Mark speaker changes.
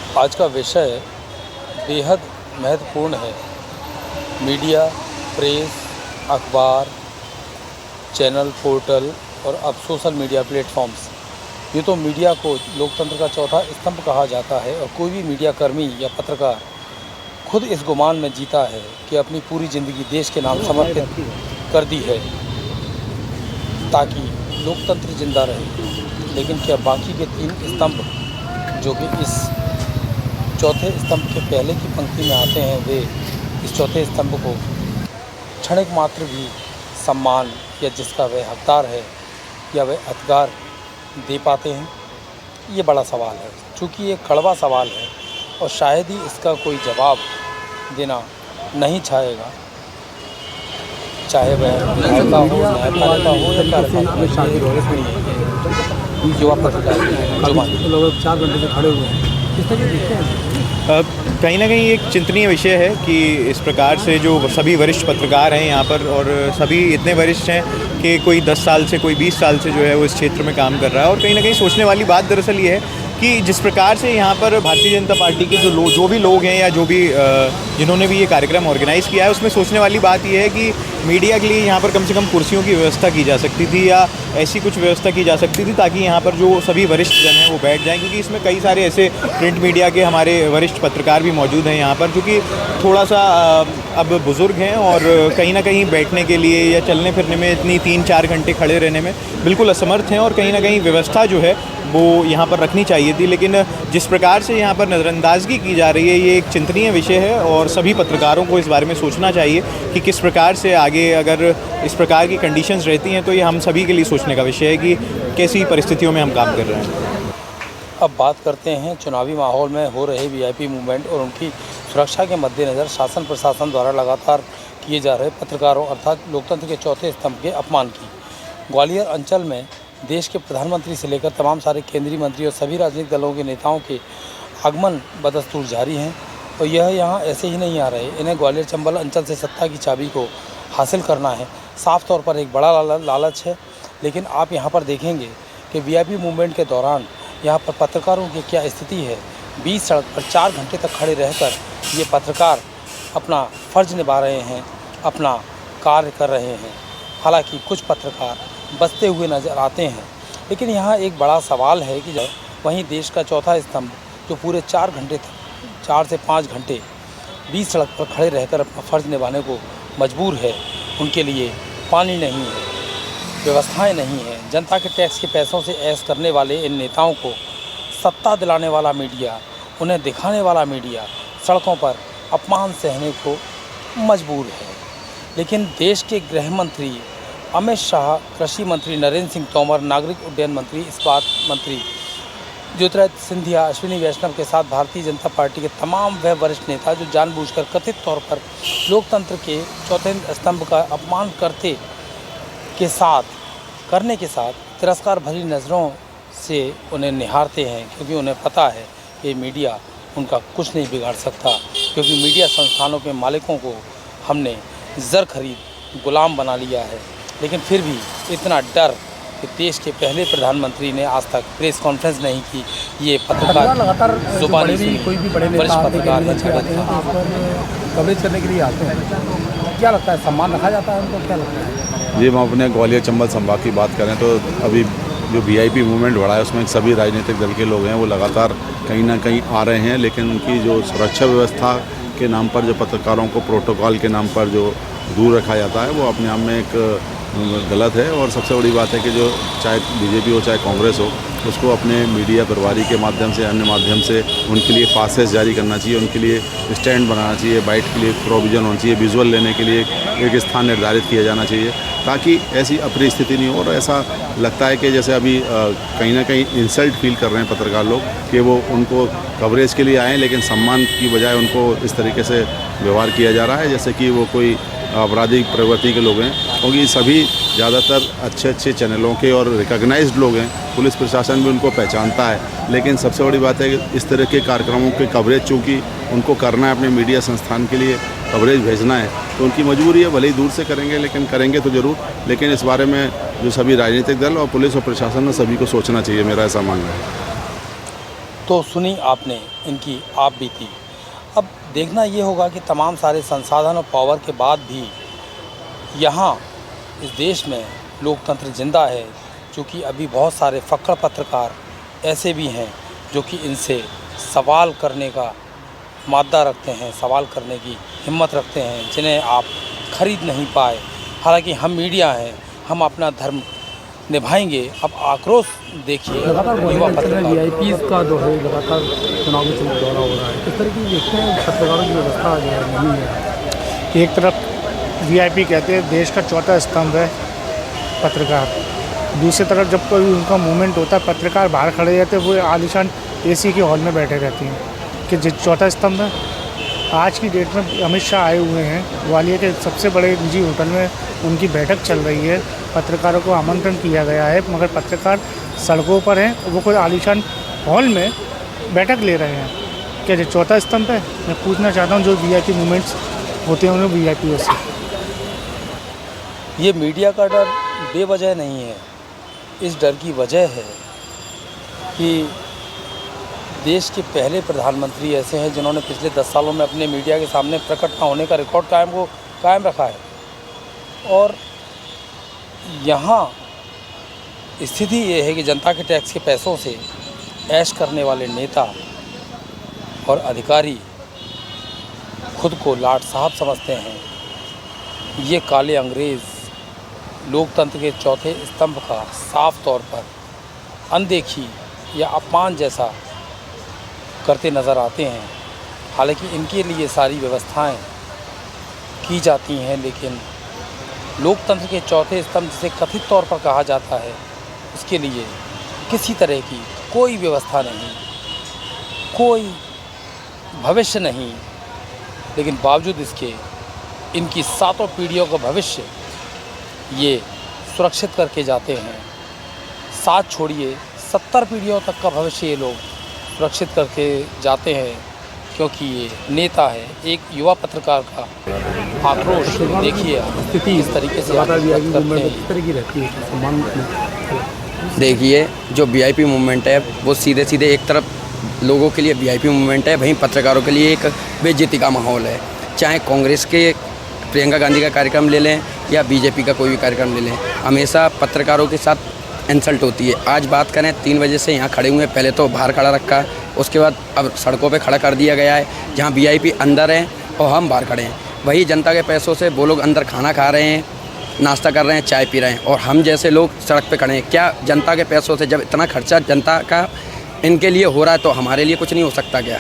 Speaker 1: आज का विषय बेहद महत्वपूर्ण है। मीडिया, प्रेस, अखबार, चैनल, पोर्टल और अब सोशल मीडिया प्लेटफॉर्म्स, ये तो मीडिया को लोकतंत्र का चौथा स्तंभ कहा जाता है। और कोई भी मीडिया कर्मी या पत्रकार खुद इस गुमान में जीता है कि अपनी पूरी ज़िंदगी देश के नाम समर्पित कर दी है ताकि लोकतंत्र जिंदा रहे। लेकिन क्या बाकी के तीन स्तंभ जो कि इस चौथे स्तंभ के पहले की पंक्ति में आते हैं, वे इस चौथे स्तंभ को क्षणिक मात्र भी सम्मान या जिसका वह हकदार है या वह अधिकार दे पाते हैं? ये बड़ा सवाल है। चूँकि ये कड़वा सवाल है और शायद ही इसका कोई जवाब देना नहीं चाहेगा, चाहे वह विधायिका हो, न्यायपालिका हो या कार्यपालिका। युवा पत्रकार जो
Speaker 2: 4 घंटे से खड़े हुए हैं, किस तरह देखते हैं?
Speaker 3: कहीं ना कहीं एक चिंतनीय विषय है कि इस प्रकार से जो सभी वरिष्ठ पत्रकार हैं यहाँ पर, और सभी इतने वरिष्ठ हैं कि कोई 10 साल से, कोई 20 साल से जो है वो इस क्षेत्र में काम कर रहा है। और कहीं ना कहीं सोचने वाली बात दरअसल ये है कि जिस प्रकार से यहाँ पर भारतीय जनता पार्टी के जो भी लोग हैं या जो भी जिन्होंने भी ये कार्यक्रम ऑर्गेनाइज़ किया है, उसमें सोचने वाली बात ये है कि मीडिया के लिए यहाँ पर कम से कम कुर्सियों की व्यवस्था की जा सकती थी या ऐसी कुछ व्यवस्था की जा सकती थी ताकि यहाँ पर जो सभी वरिष्ठ जन हैं वो बैठ जाएं, क्योंकि इसमें कई सारे ऐसे प्रिंट मीडिया के हमारे वरिष्ठ पत्रकार भी मौजूद हैं यहाँ पर, जो कि थोड़ा सा अब बुज़ुर्ग हैं और कहीं ना कहीं बैठने के लिए या चलने फिरने में इतनी 3-4 घंटे खड़े रहने में बिल्कुल असमर्थ हैं। और कहीं ना कहीं व्यवस्था जो है वो यहाँ पर रखनी चाहिए थी, लेकिन जिस प्रकार से यहाँ पर नज़रअंदाजगी की जा रही है, ये एक चिंतनीय विषय है और सभी पत्रकारों को इस बारे में सोचना चाहिए कि किस प्रकार से आगे अगर इस प्रकार की कंडीशंस रहती हैं तो ये हम सभी के लिए सोचने का विषय है कि कैसी परिस्थितियों में हम काम कर रहे हैं।
Speaker 1: अब बात करते हैं चुनावी माहौल में हो रहे वीआईपी मूवमेंट और उनकी सुरक्षा के मद्देनज़र शासन प्रशासन द्वारा लगातार किए जा रहे पत्रकारों अर्थात लोकतंत्र के चौथे स्तंभ के अपमान की। ग्वालियर अंचल में देश के प्रधानमंत्री से लेकर तमाम सारे केंद्रीय मंत्री और सभी राजनीतिक दलों के नेताओं के आगमन बदस्तूर जारी हैं और यह यहाँ ऐसे ही नहीं आ रहे। इन्हें ग्वालियर चंबल अंचल से सत्ता की चाबी को हासिल करना है। साफ तौर पर एक बड़ा लालच है। लेकिन आप यहाँ पर देखेंगे कि वीआईपी मूवमेंट के दौरान यहाँ पर पत्रकारों की क्या स्थिति है। 20 सड़क पर 4 घंटे तक खड़े रहकर ये पत्रकार अपना फ़र्ज निभा रहे हैं, अपना कार्य कर रहे हैं। हालांकि कुछ पत्रकार बचते हुए नज़र आते हैं, लेकिन यहाँ एक बड़ा सवाल है कि जब वहीं देश का चौथा स्तंभ जो पूरे 4 घंटे तक 4 से 5 घंटे 20 सड़क पर खड़े रहकर अपना फ़र्ज निभाने को मजबूर है, उनके लिए पानी नहीं है, व्यवस्थाएं नहीं हैं। जनता के टैक्स के पैसों से ऐश करने वाले इन नेताओं को सत्ता दिलाने वाला मीडिया, उन्हें दिखाने वाला मीडिया सड़कों पर अपमान सहने को मजबूर है। लेकिन देश के गृह मंत्री अमित शाह, कृषि मंत्री नरेंद्र सिंह तोमर, नागरिक उड्डयन मंत्री, इस्पात मंत्री ज्योतिरादित्य सिंधिया, अश्विनी वैष्णव के साथ भारतीय जनता पार्टी के तमाम वह वरिष्ठ नेता जो जानबूझकर कथित तौर पर लोकतंत्र के चौथे स्तंभ का अपमान करने के साथ तिरस्कार भरी नज़रों से उन्हें निहारते हैं, क्योंकि उन्हें पता है कि मीडिया उनका कुछ नहीं बिगाड़ सकता, क्योंकि मीडिया संस्थानों के मालिकों को हमने ज़र खरीद गुलाम बना लिया है। लेकिन फिर भी इतना डर कि देश के पहले प्रधानमंत्री ने आज तक प्रेस कॉन्फ्रेंस नहीं की। ये पत्रकार
Speaker 2: लगातार
Speaker 1: जुबानी
Speaker 2: कोई भी बड़े
Speaker 1: वरिष्ठ पत्रकार
Speaker 2: कवरेज करने के लिए आते हैं, क्या लगता है सम्मान रखा जाता है उनको? क्या लगता है?
Speaker 4: जी, हम अपने ग्वालियर चंबल संभाग की बात करें तो अभी जो वीआईपी मूवमेंट बढ़ा है उसमें सभी राजनीतिक दल के लोग हैं, वो लगातार कहीं ना कहीं आ रहे हैं। लेकिन उनकी जो सुरक्षा व्यवस्था के नाम पर जो पत्रकारों को प्रोटोकॉल के नाम पर जो दूर रखा जाता है, वो अपने आप में एक गलत है। और सबसे बड़ी बात है कि जो चाहे बीजेपी हो चाहे कांग्रेस हो, उसको अपने मीडिया प्रभारी के माध्यम से, अन्य माध्यम से उनके लिए पासेस जारी करना चाहिए, उनके लिए स्टैंड बनाना चाहिए, बाइट के लिए प्रोविज़न होना चाहिए, विजुअल लेने के लिए एक स्थान निर्धारित किया जाना चाहिए ताकि ऐसी अप्रिय स्थिति नहीं हो। और ऐसा लगता है कि जैसे अभी कहीं ना कहीं इंसल्ट फील कर रहे हैं पत्रकार लोग कि वो उनको कवरेज के लिए आए, लेकिन सम्मान की बजाय उनको इस तरीके से व्यवहार किया जा रहा है जैसे कि वो कोई आपराधिक प्रवृत्ति के लोग हैं, क्योंकि सभी ज़्यादातर अच्छे चैनलों के और रिकॉग्नाइज्ड लोग हैं। पुलिस प्रशासन भी उनको पहचानता है। लेकिन सबसे बड़ी बात है कि इस तरह के कार्यक्रमों के कवरेज चूँकि उनको करना है, अपने मीडिया संस्थान के लिए कवरेज भेजना है, तो उनकी मजबूरी है। भले ही दूर से करेंगे, लेकिन करेंगे तो ज़रूर। लेकिन इस बारे में जो सभी राजनीतिक दल और पुलिस और प्रशासन ने सभी को सोचना चाहिए, मेरा ऐसा मानना है।
Speaker 1: तो सुनी आपने इनकी आप बीती। अब देखना ये होगा कि तमाम सारे संसाधन और पावर के बाद भी यहाँ इस देश में लोकतंत्र जिंदा है, क्योंकि अभी बहुत सारे फक्र पत्रकार ऐसे भी हैं जो कि इनसे सवाल करने का मादा रखते हैं, सवाल करने की हिम्मत रखते हैं, जिन्हें आप खरीद नहीं पाए। हालांकि हम मीडिया हैं, हम अपना धर्म निभाएंगे। अब आक्रोश देखिए
Speaker 2: लगातार
Speaker 1: युवा
Speaker 2: वीआईपी
Speaker 1: पत्रकार।
Speaker 2: का जो है लगातार चुनावी दौरा हो रहा है, किस तरह की देखते हैं पत्रकारों की व्यवस्था जो है नहीं है।
Speaker 5: एक तरफ वीआईपी कहते हैं देश का चौथा स्तंभ है पत्रकार, दूसरी तरफ जब कोई उनका मूवमेंट होता है पत्रकार बाहर खड़े रहते हैं, वो आलीशान एसी के हॉल में बैठे रहते हैं कि जो चौथा स्तंभ है। आज की डेट में अमित शाह आए हुए हैं, ग्वालियर के सबसे बड़े निजी होटल में उनकी बैठक चल रही है, पत्रकारों को आमंत्रण किया गया है, मगर पत्रकार सड़कों पर हैं, वो कोई आलीशान हॉल में बैठक ले रहे हैं। क्या जो चौथा स्तंभ है? मैं पूछना चाहता हूँ जो वीआईपी मूवमेंट्स होते हैं उन्हें वीआईपी से।
Speaker 1: ये मीडिया का डर बेवजह नहीं है। इस डर की वजह है कि देश के पहले प्रधानमंत्री ऐसे हैं जिन्होंने पिछले 10 सालों में अपने मीडिया के सामने प्रकट न होने का रिकॉर्ड कायम रखा है। और यहाँ स्थिति ये है कि जनता के टैक्स के पैसों से ऐश करने वाले नेता और अधिकारी खुद को लाट साहब समझते हैं। ये काले अंग्रेज़ लोकतंत्र के चौथे स्तंभ का साफ तौर पर अनदेखी या अपमान जैसा करते नज़र आते हैं। हालांकि इनके लिए सारी व्यवस्थाएं की जाती हैं, लेकिन लोकतंत्र के चौथे स्तंभ जिसे कथित तौर पर कहा जाता है, उसके लिए किसी तरह की कोई व्यवस्था नहीं, कोई भविष्य नहीं। लेकिन बावजूद इसके इनकी 7 पीढ़ियों का भविष्य ये सुरक्षित करके जाते हैं। 7 छोड़िए 70 पीढ़ियों तक का भविष्य ये लोग सुरक्षित करके जाते हैं, क्योंकि ये नेता है। एक युवा पत्रकार का आक्रोश देखिए
Speaker 2: स्थिति
Speaker 1: इस तरीके से
Speaker 2: लगातार वीआईपी
Speaker 1: करते
Speaker 2: मूवमेंट
Speaker 1: हैं।
Speaker 2: किस तरह की रहती है सम्मान।
Speaker 6: देखिए जो वीआईपी मूवमेंट है वो सीधे सीधे एक तरफ लोगों के लिए वीआईपी मूवमेंट है, वहीं पत्रकारों के लिए एक बेइज्जती का माहौल है। चाहे कांग्रेस के प्रियंका गांधी का कार्यक्रम ले लें या बीजेपी का कोई भी कार्यक्रम ले लें, हमेशा पत्रकारों के साथ इंसल्ट होती है। आज बात करें 3 बजे से यहाँ खड़े हुए हैं, पहले तो बाहर खड़ा रखा, उसके बाद अब सड़कों पे खड़ा कर दिया गया है, जहाँ वीआईपी अंदर हैं और हम बाहर खड़े हैं। वही जनता के पैसों से वो लोग अंदर खाना खा रहे हैं, नाश्ता कर रहे हैं, चाय पी रहे हैं, और हम जैसे लोग सड़क पे खड़े हैं। क्या जनता के पैसों से जब इतना खर्चा जनता का इनके लिए हो रहा है तो हमारे लिए कुछ नहीं हो सकता क्या?